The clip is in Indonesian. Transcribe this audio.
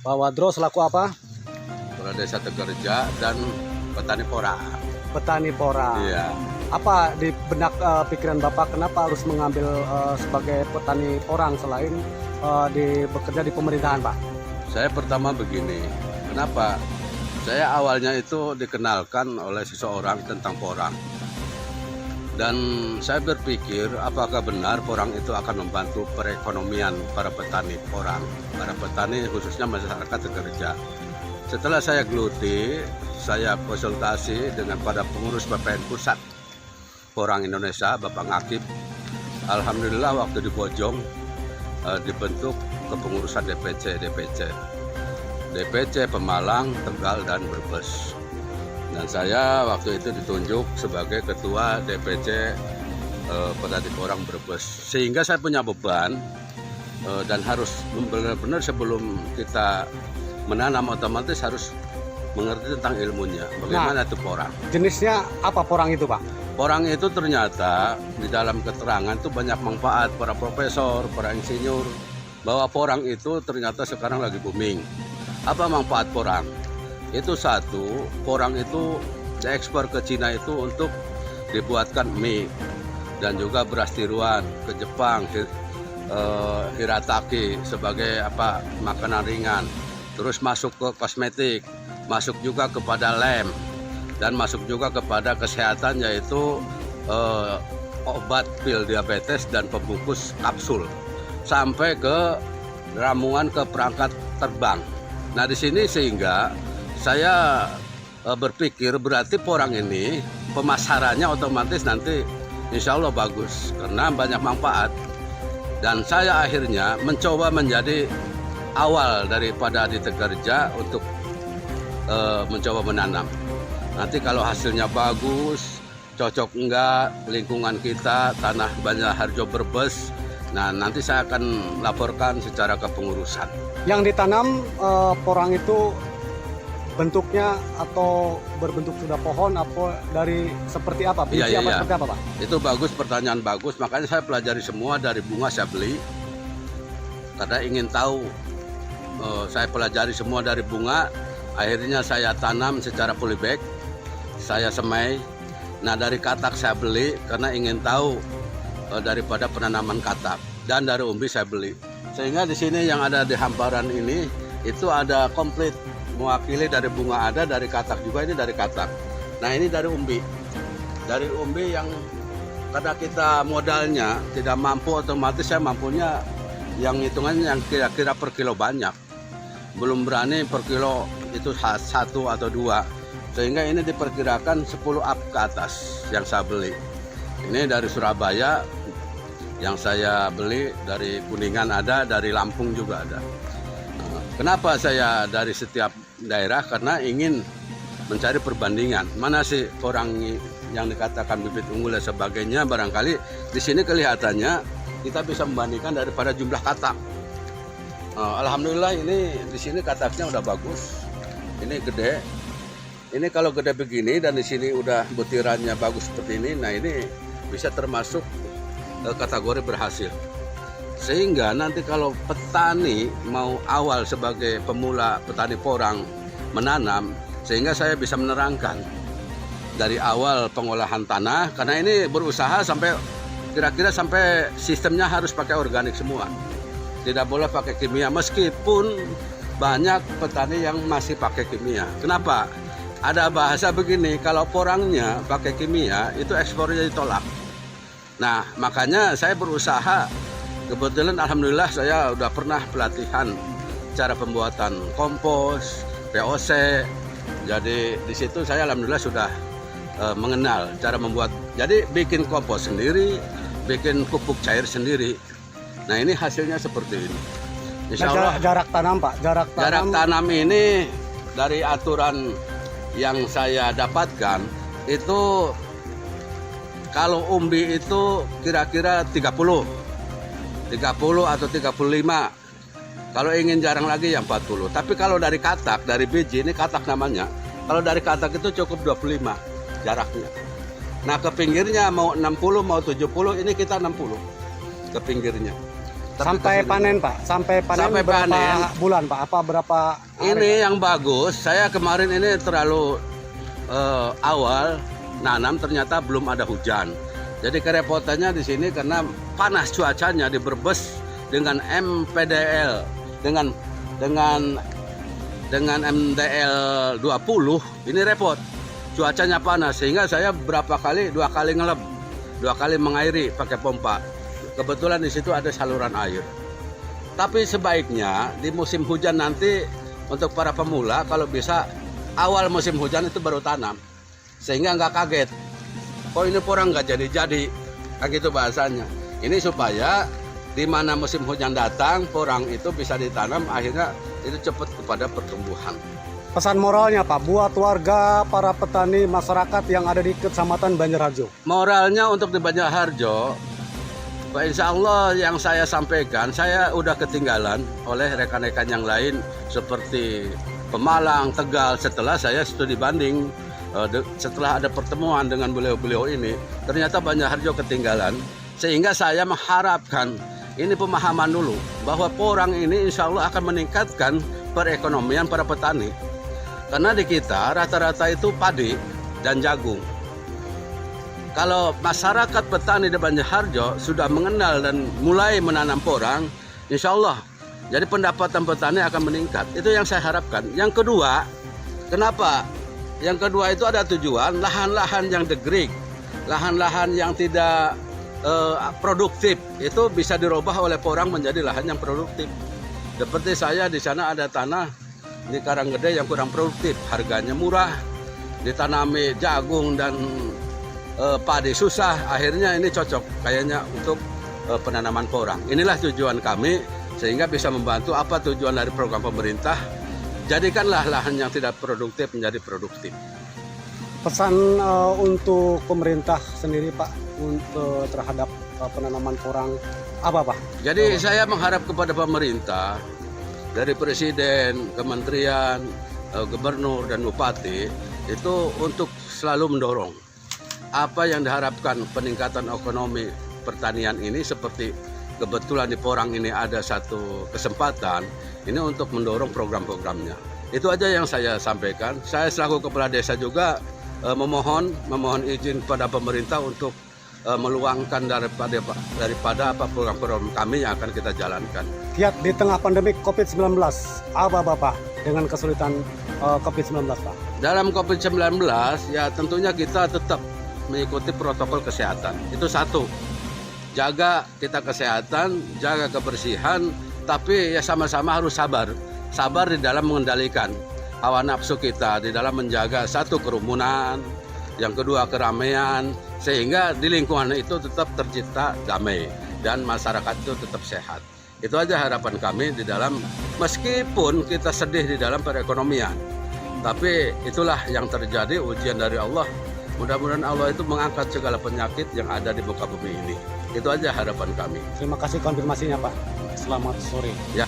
Pak Wadro selaku apa? Kepala Desa Tegerja dan petani porang. Petani porang. Iya. Apa di benak pikiran Bapak kenapa harus mengambil sebagai petani porang selain bekerja di pemerintahan, Pak? Saya pertama begini, kenapa? Saya awalnya itu dikenalkan oleh seseorang tentang porang. Dan saya berpikir apakah benar porang itu akan membantu perekonomian para petani porang, para petani khususnya masyarakat Tegerja. Setelah saya geluti, saya konsultasi dengan pada pengurus BPN Pusat Porang Indonesia, Bapak Ngakib. Alhamdulillah waktu di Bojong dibentuk kepengurusan DPC Pemalang, Tegal, dan Brebes. Dan saya waktu itu ditunjuk sebagai ketua DPC Petani Porang Brebes. Sehingga saya punya beban dan harus benar-benar sebelum kita menanam otomatis harus mengerti tentang ilmunya. Bagaimana itu porang. Jenisnya apa porang itu, Pak? Porang itu ternyata di dalam keterangan itu banyak manfaat para profesor, para insinyur, bahwa porang itu ternyata sekarang lagi booming. Apa manfaat porang? Itu satu, porang itu diekspor ke Cina itu untuk dibuatkan mie dan juga beras tiruan ke Jepang, hirataki sebagai makanan ringan. Terus masuk ke kosmetik, masuk juga kepada lem, dan masuk juga kepada kesehatan yaitu obat pil diabetes dan pembungkus kapsul sampai ke ramuan ke perangkat terbang. Nah di sini sehingga saya berpikir berarti porang ini pemasarannya otomatis nanti insya Allah bagus karena banyak manfaat. Dan saya akhirnya mencoba menjadi awal daripada di Tegerja untuk mencoba menanam. Nanti kalau hasilnya bagus, cocok enggak lingkungan kita, tanah Banjarharjo Brebes, nah nanti saya akan laporkan secara kepengurusan. Yang ditanam porang itu bentuknya atau berbentuk sudah pohon apa dari seperti apa? Biji Iya. seperti apa, Pak? Itu bagus, pertanyaan bagus, makanya saya pelajari semua dari bunga saya beli. Karena ingin tahu, saya pelajari semua dari bunga, akhirnya saya tanam secara polybag, saya semai. Nah dari katak saya beli karena ingin tahu daripada penanaman katak, dan dari umbi saya beli. Sehingga di sini yang ada di hamparan ini itu ada komplit, mewakili dari bunga ada, dari katak juga, ini dari katak. Nah ini dari umbi. Dari umbi yang karena kita modalnya tidak mampu, otomatis saya mampunya yang hitungannya yang kira-kira per kilo banyak. Belum berani per kilo itu 1 atau 2. Sehingga ini diperkirakan 10 up ke atas yang saya beli. Ini dari Surabaya yang saya beli, dari Kuningan ada, dari Lampung juga ada. Kenapa saya dari setiap daerah? Karena ingin mencari perbandingan. Mana sih orang yang dikatakan bibit unggul dan sebagainya, barangkali di sini kelihatannya kita bisa membandingkan daripada jumlah katak. Alhamdulillah ini di sini kataknya udah bagus. Ini gede. Ini kalau gede begini dan di sini udah butirannya bagus seperti ini, nah ini bisa termasuk kategori berhasil. Sehingga nanti kalau petani mau awal sebagai pemula petani porang menanam, sehingga saya bisa menerangkan dari awal pengolahan tanah, karena ini berusaha sampai kira-kira sampai sistemnya harus pakai organik semua. Tidak boleh pakai kimia, meskipun banyak petani yang masih pakai kimia. Kenapa? Ada bahasa begini, kalau porangnya pakai kimia itu ekspornya ditolak. Nah makanya saya berusaha, kebetulan alhamdulillah saya udah pernah pelatihan cara pembuatan kompos, POC. Jadi di situ saya alhamdulillah sudah mengenal cara membuat. Jadi bikin kompos sendiri, bikin pupuk cair sendiri. Nah ini hasilnya seperti ini. Insya Allah. Jarak tanam, Pak. Jarak tanam ini dari aturan yang saya dapatkan itu kalau umbi itu kira-kira 30 atau 35. Kalau ingin jarang lagi yang 40. Tapi kalau dari katak, dari biji, ini katak namanya. Kalau dari katak itu cukup 25 jaraknya. Nah ke pinggirnya mau 60 mau 70, ini kita 60 ke pinggirnya. Sampai panen Pak, sampai Sampai berapa panen. bulan Pak? Apa berapa hari, Ini Pak? yang bagus. Saya kemarin ini terlalu awal nanam, ternyata belum ada hujan. Jadi kerepotannya di sini karena panas cuacanya di Brebes dengan MPDL dengan MDL 20 ini repot. Cuacanya panas sehingga saya dua kali ngeleb, 2 kali mengairi pakai pompa. Kebetulan di situ ada saluran air. Tapi sebaiknya di musim hujan nanti untuk para pemula kalau bisa awal musim hujan itu baru tanam sehingga nggak kaget. Oh ini porang nggak jadi, kayak gitu bahasanya. Ini supaya di mana musim hujan datang porang itu bisa ditanam, akhirnya itu cepat kepada pertumbuhan. Pesan moralnya Pak buat warga, para petani, masyarakat yang ada di Kecamatan Banjarharjo. Moralnya untuk di Banjarharjo, Pak, insya Allah yang saya sampaikan, saya udah ketinggalan oleh rekan-rekan yang lain seperti Pemalang, Tegal. Setelah saya studi banding, setelah ada pertemuan dengan beliau-beliau ini, ternyata Banjarharjo ketinggalan. Sehingga saya mengharapkan ini pemahaman dulu bahwa porang ini insya Allah akan meningkatkan perekonomian para petani. Karena di kita rata-rata itu padi dan jagung. Kalau masyarakat petani di Banjarharjo sudah mengenal dan mulai menanam porang, insya Allah jadi pendapatan petani akan meningkat. Itu yang saya harapkan. Yang kedua, kenapa? Yang kedua itu ada tujuan lahan-lahan yang degraded, lahan-lahan yang tidak produktif itu bisa dirubah oleh porang menjadi lahan yang produktif. Seperti saya di sana ada tanah di Karanggede yang kurang produktif, harganya murah, ditanami jagung dan padi susah, akhirnya ini cocok kayaknya untuk penanaman porang. Inilah tujuan kami sehingga bisa membantu apa tujuan dari program pemerintah. Jadikanlah lahan yang tidak produktif menjadi produktif. Pesan untuk pemerintah sendiri Pak untuk terhadap penanaman porang apa Pak? Jadi saya mengharap kepada pemerintah dari presiden, kementerian, gubernur dan bupati itu untuk selalu mendorong apa yang diharapkan peningkatan ekonomi pertanian ini, seperti kebetulan di porang ini ada satu kesempatan ini untuk mendorong program-programnya. Itu aja yang saya sampaikan. Saya selaku kepala desa juga memohon izin pada pemerintah untuk meluangkan daripada apa program-program kami yang akan kita jalankan. Kiat di tengah pandemi COVID-19, apa Bapak dengan kesulitan COVID-19 Pak? Dalam COVID-19 ya tentunya kita tetap mengikuti protokol kesehatan. Itu satu, jaga kita kesehatan, jaga kebersihan, tapi ya sama-sama harus sabar. Sabar di dalam mengendalikan hawa nafsu kita, di dalam menjaga satu kerumunan, yang kedua keramaian, sehingga di lingkungan itu tetap tercipta damai dan masyarakat itu tetap sehat. Itu aja harapan kami di dalam, meskipun kita sedih di dalam perekonomian, tapi itulah yang terjadi, ujian dari Allah. Mudah-mudahan Allah itu mengangkat segala penyakit yang ada di muka bumi ini. Itu aja harapan kami. Terima kasih konfirmasinya Pak. Selamat sore. Ya.